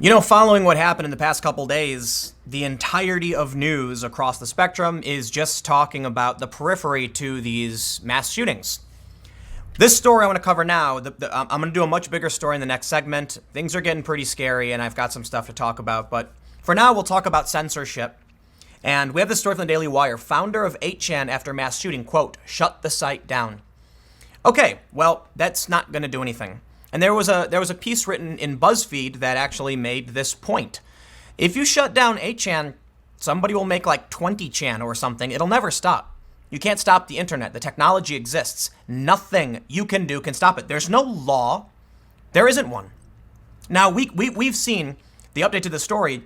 Following what happened in the past couple days, the entirety of news across the spectrum is just talking about the periphery to these mass shootings. This story I want to cover now, I'm going to do a much bigger story in the next segment. Things are getting pretty scary, and I've got some stuff to talk about. But for now, we'll talk about censorship. And we have this story from the Daily Wire. Founder of 8chan after mass shooting, quote, shut the site down. Okay, well, that's not going to do anything. And there was a piece written in BuzzFeed that actually made this point. If you shut down 8chan, somebody will make like 20chan or something. It'll never stop. You can't stop the internet. The technology exists. Nothing you can do can stop it. There's no law. There isn't one. Now, we've seen the update to the story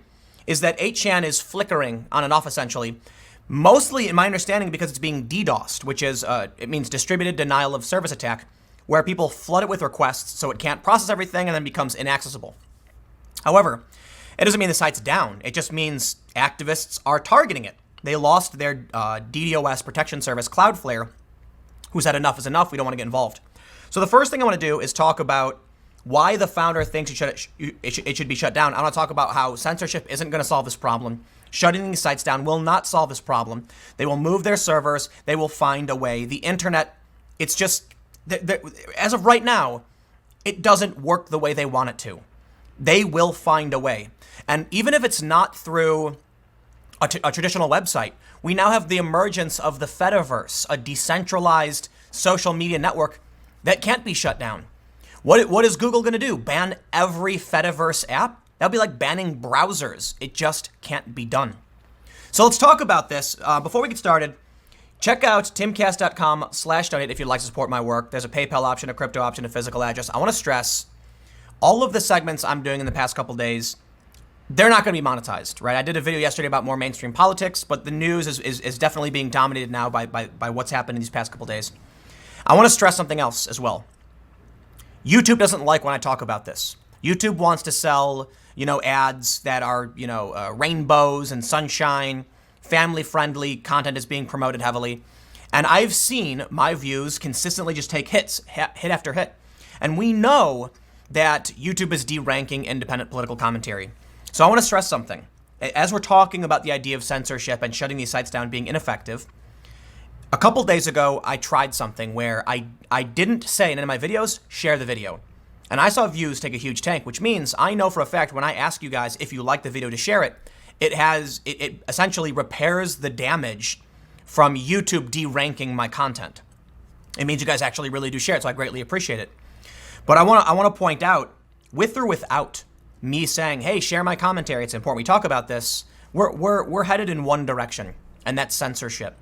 is that 8chan is flickering on and off essentially. Mostly, in my understanding, because it's being DDoSed, which is, it means distributed denial of service attack, where people flood it with requests so it can't process everything and then becomes inaccessible. However, it doesn't mean the site's down. It just means activists are targeting it. They lost their DDoS protection service, Cloudflare, who said enough is enough, we don't want to get involved. So the first thing I want to do is talk about why the founder thinks it should be shut down. I want to talk about how censorship isn't going to solve this problem. Shutting these sites down will not solve this problem. They will move their servers. They will find a way. The internet, it's just, as of right now, it doesn't work the way they want it to. They will find a way. And even if it's not through a traditional website, we now have the emergence of the Fediverse, a decentralized social media network that can't be shut down. What is Google going to do? Ban every Fediverse app? That would be like banning browsers. It just can't be done. So let's talk about this. Before we get started, check out timcast.com/donate if you'd like to support my work. There's a PayPal option, a crypto option, a physical address. I want to stress all of the segments I'm doing in the past couple days, they're not going to be monetized, right? I did a video yesterday about more mainstream politics, but the news is definitely being dominated now by what's happened in these past couple days. I want to stress something else as well. YouTube doesn't like when I talk about this. YouTube wants to sell, ads that are, rainbows and sunshine, family-friendly content is being promoted heavily. And I've seen my views consistently just take hit after hit. And we know that YouTube is deranking independent political commentary. So I want to stress something. As we're talking about the idea of censorship and shutting these sites down being ineffective, a couple days ago, I tried something where I didn't say in any of my videos, share the video. And I saw views take a huge tank, which means I know for a fact when I ask you guys if you like the video to share it, it essentially repairs the damage from YouTube deranking my content. It means you guys actually really do share it, so I greatly appreciate it. But I want to point out, with or without me saying, hey, share my commentary, it's important we talk about this, we're headed in one direction, and that's censorship.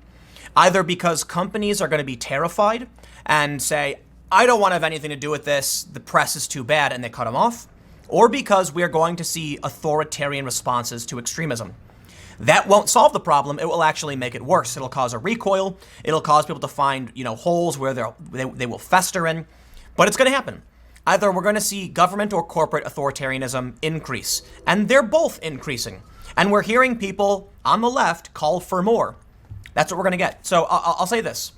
Either because companies are going to be terrified and say, I don't want to have anything to do with this, the press is too bad, and they cut them off, or because we are going to see authoritarian responses to extremism. That won't solve the problem. It will actually make it worse. It'll cause a recoil. It'll cause people to find, holes where they will fester in. But it's going to happen. Either we're going to see government or corporate authoritarianism increase, and they're both increasing. And we're hearing people on the left call for more. That's what we're going to get. So I'll say this.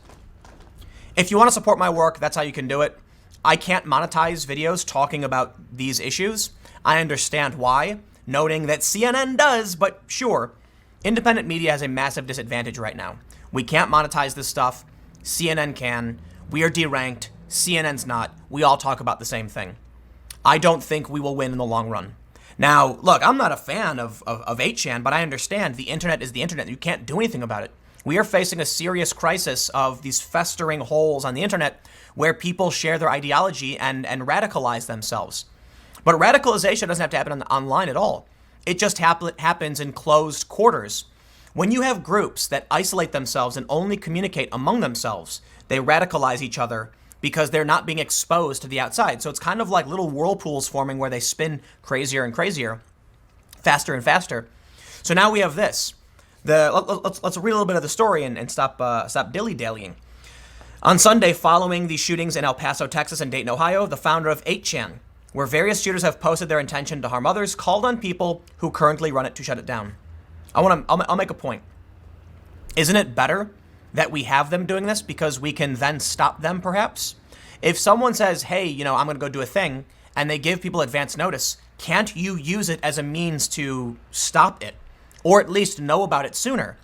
If you want to support my work, that's how you can do it. I can't monetize videos talking about these issues. I understand why, noting that CNN does, but sure, independent media has a massive disadvantage right now. We can't monetize this stuff. CNN can. We are deranked. CNN's not. We all talk about the same thing. I don't think we will win in the long run. Now, look, I'm not a fan of 8chan, but I understand the internet is the internet. You can't do anything about it. We are facing a serious crisis of these festering holes on the internet where people share their ideology and radicalize themselves. But radicalization doesn't have to happen online at all. It just happens in closed quarters. When you have groups that isolate themselves and only communicate among themselves, they radicalize each other because they're not being exposed to the outside. So it's kind of like little whirlpools forming where they spin crazier and crazier, faster and faster. So now we have this. Let's read a little bit of the story and stop dilly-dallying. On Sunday, following the shootings in El Paso, Texas and Dayton, Ohio, the founder of 8chan, where various shooters have posted their intention to harm others, called on people who currently run it to shut it down. I'll make a point. Isn't it better that we have them doing this because we can then stop them, perhaps? If someone says, hey, I'm going to go do a thing, and they give people advance notice, Can't you use it as a means to stop it? Or at least know about it sooner?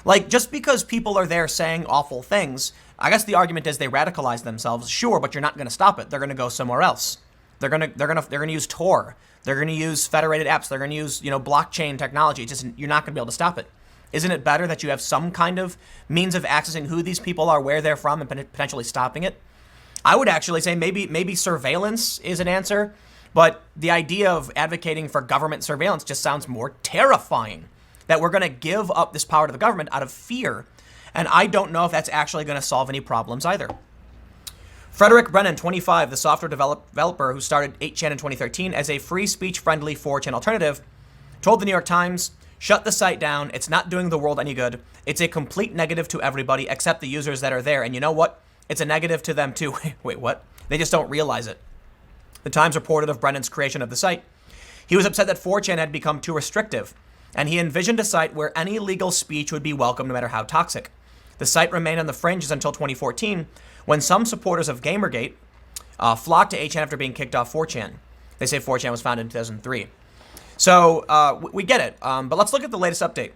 Like, just because people are there saying awful things, I guess the argument is they radicalize themselves. Sure, but you're not going to stop it. They're going to go somewhere else. They're going to use Tor. They're going to use federated apps. They're going to use, blockchain technology. It's just, you're not going to be able to stop it. Isn't it better that you have some kind of means of accessing who these people are, where they're from, and potentially stopping it? I would actually say maybe surveillance is an answer, but the idea of advocating for government surveillance just sounds more terrifying. That we're going to give up this power to the government out of fear. And I don't know if that's actually going to solve any problems either. Frederick Brennan, 25, the software developer who started 8chan in 2013 as a free speech-friendly 4chan alternative, told the New York Times, "Shut the site down. It's not doing the world any good. It's a complete negative to everybody except the users that are there. And you know what? It's a negative to them too." Wait, what? They just don't realize it. The Times reported of Brennan's creation of the site. He was upset that 4chan had become too restrictive, and he envisioned a site where any legal speech would be welcome no matter how toxic. The site remained on the fringes until 2014, when some supporters of Gamergate flocked to 8chan after being kicked off 4chan. They say 4chan was founded in 2003. So we get it, but let's look at the latest update.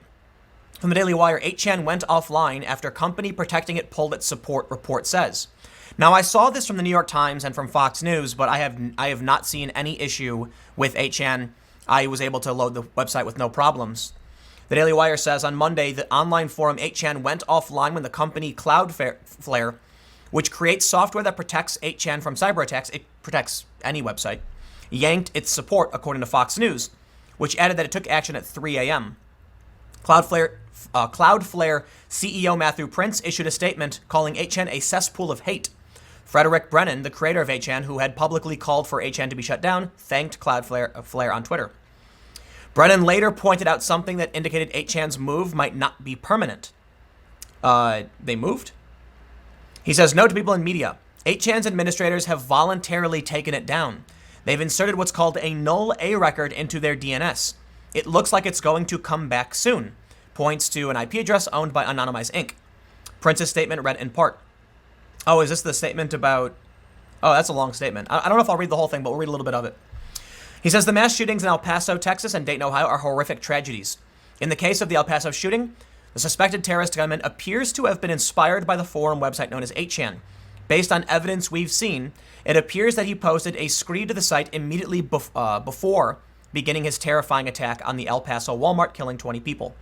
From the Daily Wire, 8chan went offline after company protecting it pulled its support, report says. Now, I saw this from the New York Times and from Fox News, but I have not seen any issue with 8chan. I was able to load the website with no problems. The Daily Wire says on Monday, the online forum 8chan went offline when the company Cloudflare, which creates software that protects 8chan from cyber attacks, it protects any website, yanked its support, according to Fox News, which added that it took action at 3 a.m. Cloudflare CEO Matthew Prince issued a statement calling 8chan a cesspool of hate. Frederick Brennan, the creator of 8chan, who had publicly called for 8chan to be shut down, thanked Cloudflare on Twitter. Brennan later pointed out something that indicated 8chan's move might not be permanent. They moved? He says, note to people in media, 8chan's administrators have voluntarily taken it down. They've inserted what's called a null A record into their DNS. It looks like it's going to come back soon. Points to an IP address owned by Anonymized Inc. Prince's statement read in part. Oh, is this the statement about... Oh, that's a long statement. I don't know if I'll read the whole thing, but we'll read a little bit of it. He says the mass shootings in El Paso, Texas and Dayton, Ohio are horrific tragedies. In the case of the El Paso shooting, the suspected terrorist gunman appears to have been inspired by the forum website known as 8chan. Based on evidence we've seen, it appears that he posted a screed to the site immediately before beginning his terrifying attack on the El Paso Walmart, killing 20 people.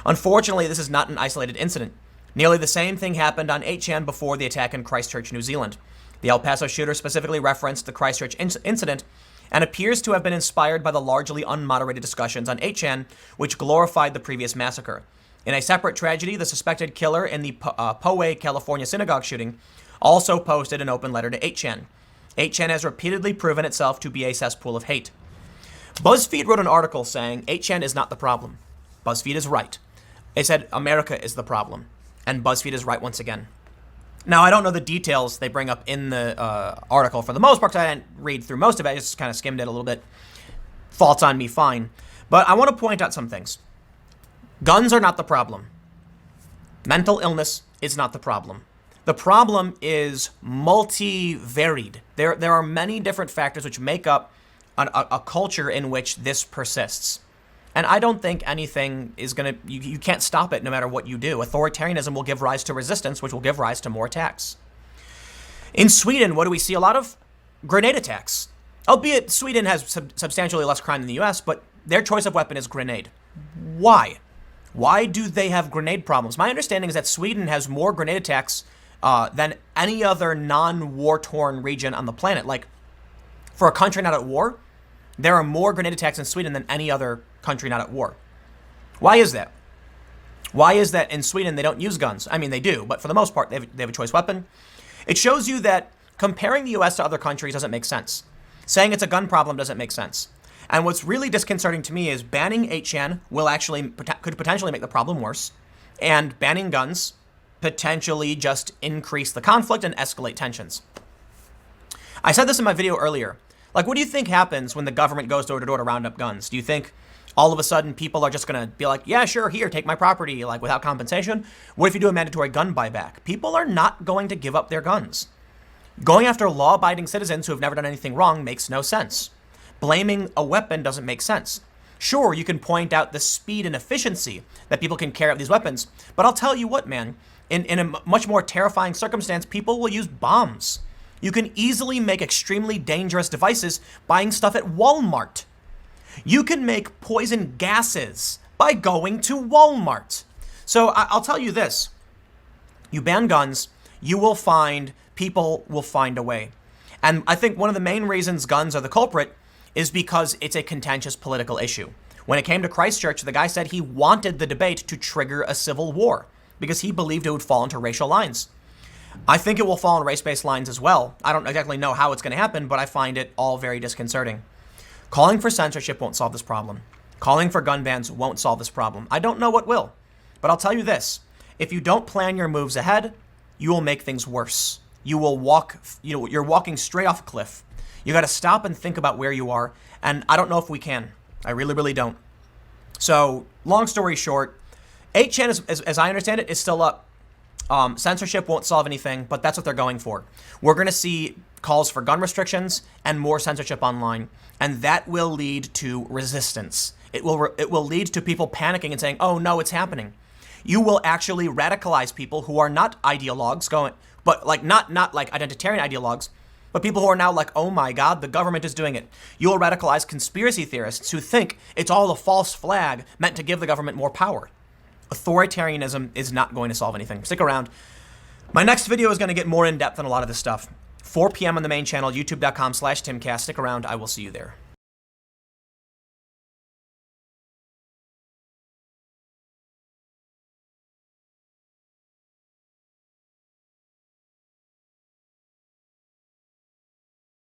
Unfortunately, this is not an isolated incident. Nearly the same thing happened on 8chan before the attack in Christchurch, New Zealand. The El Paso shooter specifically referenced the Christchurch incident and appears to have been inspired by the largely unmoderated discussions on 8chan, which glorified the previous massacre. In a separate tragedy, the suspected killer in the Poway, California synagogue shooting also posted an open letter to 8chan. 8chan has repeatedly proven itself to be a cesspool of hate. BuzzFeed wrote an article saying 8chan is not the problem. BuzzFeed is right. They said America is the problem. And BuzzFeed is right once again. Now, I don't know the details they bring up in the article for the most part, because I didn't read through most of it. I just kind of skimmed it a little bit. Faults on me, fine. But I want to point out some things. Guns are not the problem. Mental illness is not the problem. The problem is multivaried. There are many different factors which make up a culture in which this persists. And I don't think anything is going to... You can't stop it no matter what you do. Authoritarianism will give rise to resistance, which will give rise to more attacks. In Sweden, what do we see? A lot of grenade attacks. Albeit Sweden has substantially less crime than the US, but their choice of weapon is grenade. Why? Why do they have grenade problems? My understanding is that Sweden has more grenade attacks than any other non-war-torn region on the planet. Like, for a country not at war, there are more grenade attacks in Sweden than any other country not at war. Why is that? Why is that in Sweden they don't use guns? I mean, they do, but for the most part, they have a choice weapon. It shows you that comparing the US to other countries doesn't make sense. Saying it's a gun problem doesn't make sense. And what's really disconcerting to me is banning 8chan could potentially make the problem worse, and banning guns potentially just increase the conflict and escalate tensions. I said this in my video earlier. Like, what do you think happens when the government goes door to door to round up guns? Do you think all of a sudden people are just going to be like, yeah, sure, here, take my property, like, without compensation? What if you do a mandatory gun buyback? People are not going to give up their guns. Going after law-abiding citizens who have never done anything wrong makes no sense. Blaming a weapon doesn't make sense. Sure, you can point out the speed and efficiency that people can carry out these weapons, but I'll tell you what, man, in a much more terrifying circumstance, people will use bombs. You can easily make extremely dangerous devices buying stuff at Walmart. You can make poison gases by going to Walmart. So I'll tell you this. You ban guns, you will find people will find a way. And I think one of the main reasons guns are the culprit is because it's a contentious political issue. When it came to Christchurch, the guy said he wanted the debate to trigger a civil war because he believed it would fall into racial lines. I think it will fall on race-based lines as well. I don't exactly know how it's going to happen, but I find it all very disconcerting. Calling for censorship won't solve this problem. Calling for gun bans won't solve this problem. I don't know what will, but I'll tell you this. If you don't plan your moves ahead, you will make things worse. You're walking straight off a cliff. You got to stop and think about where you are, and I don't know if we can. I really, really don't. So, long story short, 8chan, as I understand it, is still up. Censorship won't solve anything, but that's what they're going for. We're going to see calls for gun restrictions and more censorship online, and that will lead to resistance. It will lead to people panicking and saying, "Oh no, it's happening." You will actually radicalize people who are not ideologues, but like not like identitarian ideologues, but people who are now like, "Oh my God, the government is doing it." You will radicalize conspiracy theorists who think it's all a false flag meant to give the government more power. Authoritarianism is not going to solve anything. Stick around. My next video is going to get more in depth on a lot of this stuff. 4 p.m. on the main channel, youtube.com/timcast. Stick around. I will see you there.